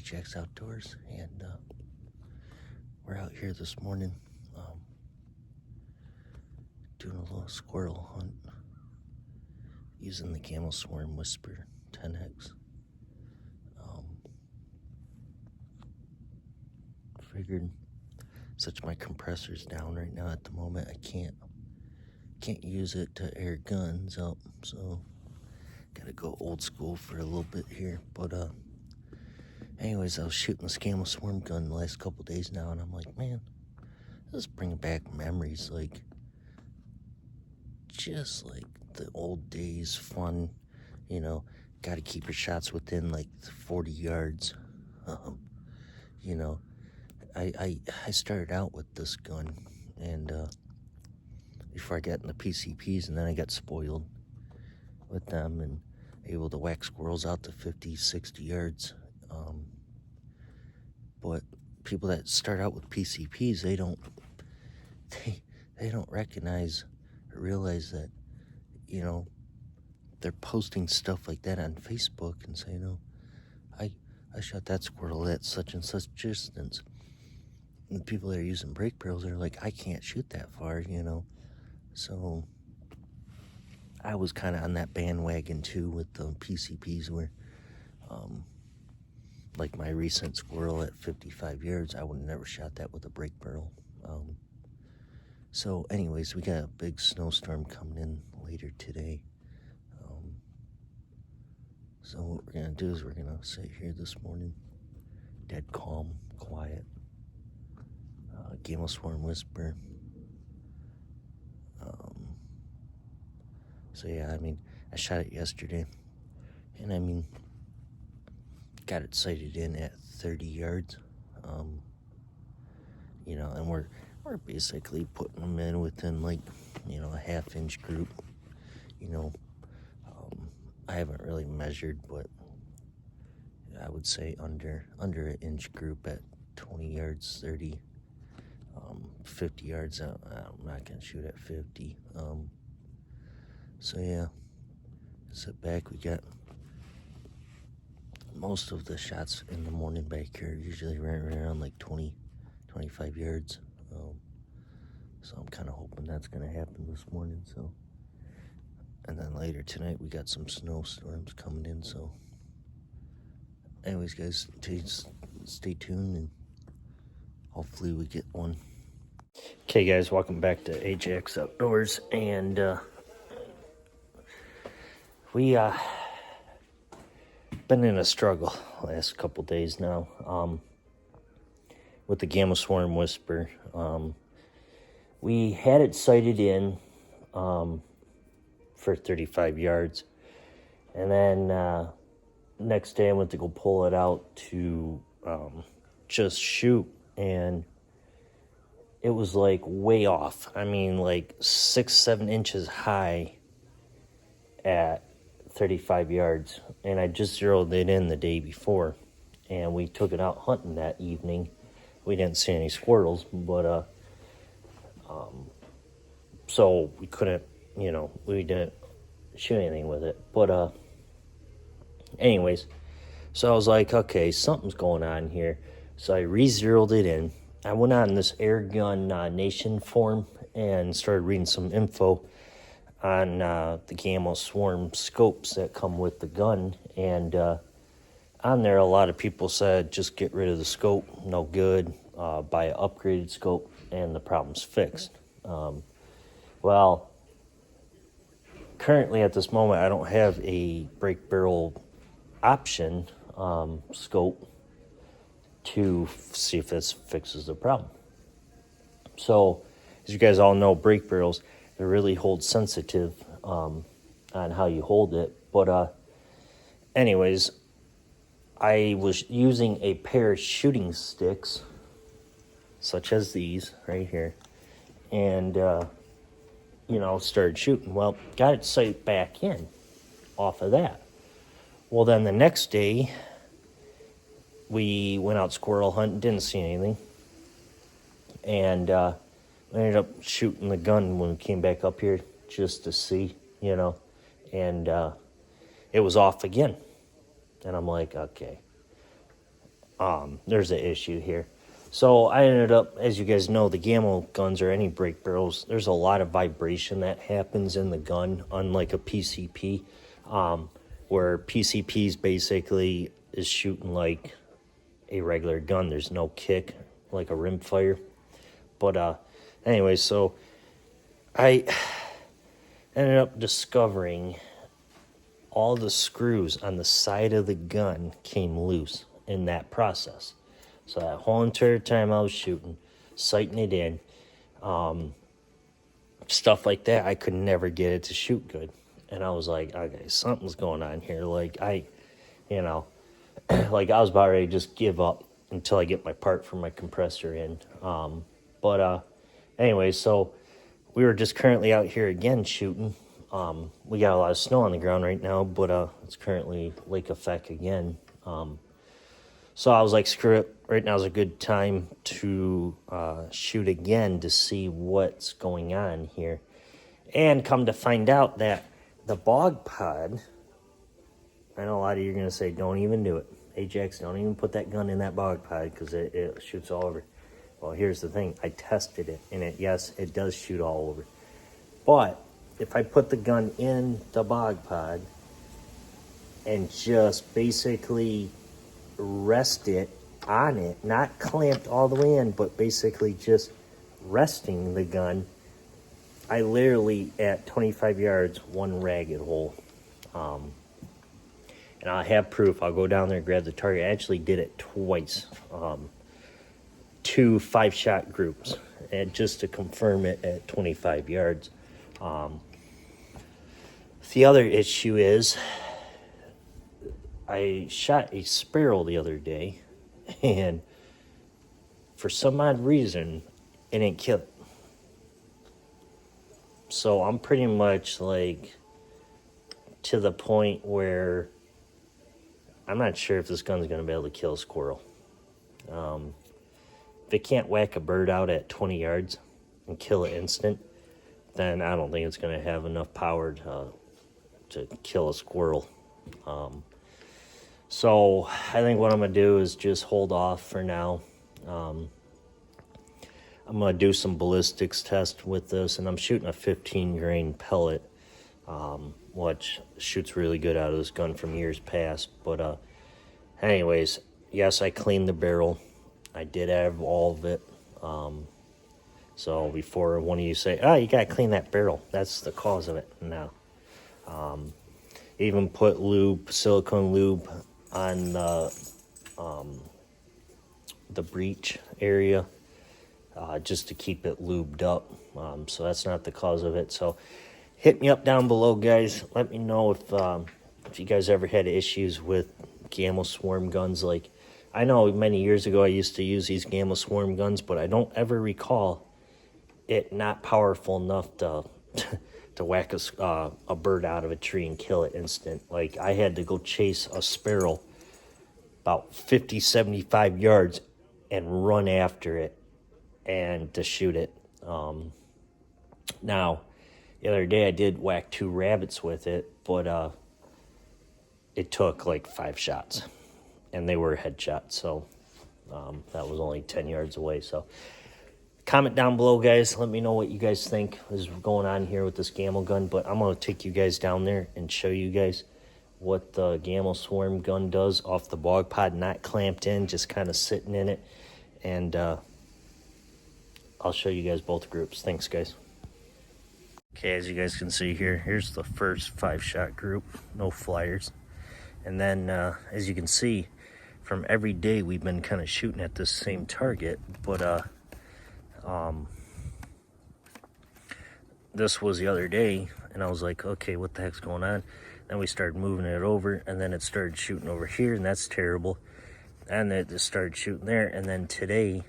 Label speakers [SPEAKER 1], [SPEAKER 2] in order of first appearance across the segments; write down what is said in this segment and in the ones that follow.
[SPEAKER 1] AGEX'S Outdoors, and we're out here this morning doing a little squirrel hunt using the Gamo Swarm Whisper 10X. Figured since my compressor's down right now at the moment, I can't use it to air guns up, so gotta go old school for a little bit here. But anyways, I was shooting this Gamo Swarm gun the last couple days now, and I'm like, man, this is bringing back memories, like just like the old days, fun, gotta keep your shots within like 40 yards. I started out with this gun, and before I got into PCPs, and then I got spoiled with them and able to whack squirrels out to 50, 60 yards. But people that start out with PCPs, they don't recognize or realize that, they're posting stuff like that on Facebook and saying, I shot that squirrel at such and such distance. And the people that are using brake barrels are like, I can't shoot that far, So I was kind of on that bandwagon too with the PCPs where, like my recent squirrel at 55 yards, I would have never shot that with a brake barrel. So anyways, we got a big snowstorm coming in later today. So what we're going to do is we're going to sit here this morning, dead calm, quiet. Gamo Swarm Whisper. So yeah, I shot it yesterday, and got it sighted in at 30 yards. And we're basically putting them in within like, a half-inch group. I haven't really measured, but I would say under an inch group at 20 yards, 30, 50 yards. I'm not gonna shoot at 50. So yeah, sit back. We got most of the shots in the morning back here, usually right around like 20, 25 yards. So I'm kind of hoping that's gonna happen this morning. So, and then later tonight we got some snowstorms coming in. So, anyways, guys, stay tuned and hopefully we get one. Okay, guys, welcome back to AGEX'S Outdoors, and we been in a struggle last couple days now with the Gamo Swarm Whisper. We had it sighted in for 35 yards, and then next day I went to go pull it out to just shoot, and it was like way off. Like 6-7 inches high at 35 yards, and I just zeroed it in the day before, and we took it out hunting that evening. We didn't see any squirrels, but so we couldn't, we didn't shoot anything with it. But anyways, so I was like, okay, something's going on here. So I re-zeroed it in. I went on this Airgun Nation forum and started reading some info on the Gamo Swarm scopes that come with the gun. And on there, a lot of people said, just get rid of the scope, no good, buy an upgraded scope, and the problem's fixed. Well, currently at this moment, I don't have a brake barrel option scope to see if this fixes the problem. So, as you guys all know, brake barrels, they're really hold sensitive on how you hold it. But anyways, I was using a pair of shooting sticks, such as these right here, and started shooting. Well, got it sight back in off of that. Well, then the next day, we went out squirrel hunting, didn't see anything, and we ended up shooting the gun when we came back up here just to see, and it was off again. And I'm like, okay. there's an issue here. So I ended up, as you guys know, the Gamo guns or any break barrels, there's a lot of vibration that happens in the gun, unlike a PCP, where PCPs basically is shooting like a regular gun. There's no kick like a rimfire. But anyway, so I ended up discovering all the screws on the side of the gun came loose in that process. So that whole entire time I was shooting, sighting it in, stuff like that, I could never get it to shoot good. And I was like, okay, something's going on here. Like, you know, like I was about ready to just give up until I get my part for my compressor in. Anyway, so we were just currently out here again shooting. We got a lot of snow on the ground right now, but it's currently lake effect again. So I was like, screw it. Right now is a good time to shoot again to see what's going on here. And come to find out that the bog pod, I know a lot of you are going to say, don't even do it. AGEX'S, don't even put that gun in that bog pod because it shoots all over. Well, here's the thing. I tested it, and yes, it does shoot all over. But if I put the gun in the bog pod and just basically rest it on it, not clamped all the way in, but basically just resting the gun, I literally, at 25 yards, one ragged hole. And I have proof. I'll go down there and grab the target. I actually did it twice. 2 5-shot groups, and just to confirm it at 25 yards. The other issue is I shot a sparrow the other day, and for some odd reason, it didn't kill it. So I'm pretty much like to the point where I'm not sure if this gun's going to be able to kill a squirrel. If it can't whack a bird out at 20 yards and kill it instant, then I don't think it's going to have enough power to kill a squirrel. So I think what I'm going to do is just hold off for now. I'm going to do some ballistics test with this, and I'm shooting a 15 grain pellet, which shoots really good out of this gun from years past. But anyways, yes, I cleaned the barrel. I did have all of it. So before one of you say, oh, you got to clean that barrel, that's the cause of it. No. Even put lube, silicone lube on the breech area just to keep it lubed up. So that's not the cause of it. So hit me up down below, guys. Let me know if you guys ever had issues with Gamo Swarm guns. Like, I know many years ago I used to use these Gamo Swarm guns, but I don't ever recall it not powerful enough to to whack a bird out of a tree and kill it instant. Like, I had to go chase a sparrow about 50, 75 yards and run after it and to shoot it. Now, the other day I did whack 2 rabbits with it, but it took like 5 shots, and they were headshots, so that was only 10 yards away. So comment down below, guys. Let me know what you guys think is going on here with this Gamo gun. But I'm going to take you guys down there and show you guys what the Gamo Swarm gun does off the bog pod, not clamped in, just kind of sitting in it. And I'll show you guys both groups. Thanks, guys. Okay, as you guys can see here, here's the first 5-shot group, no flyers. And then, as you can see, from every day we've been kind of shooting at this same target, but this was the other day, and I was like, okay, what the heck's going on? Then we started moving it over, and then it started shooting over here, and that's terrible. And it just started shooting there, and then today,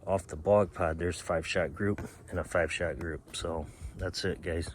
[SPEAKER 1] off the bog pod, there's a 5-shot group and a 5-shot group. So that's it, guys.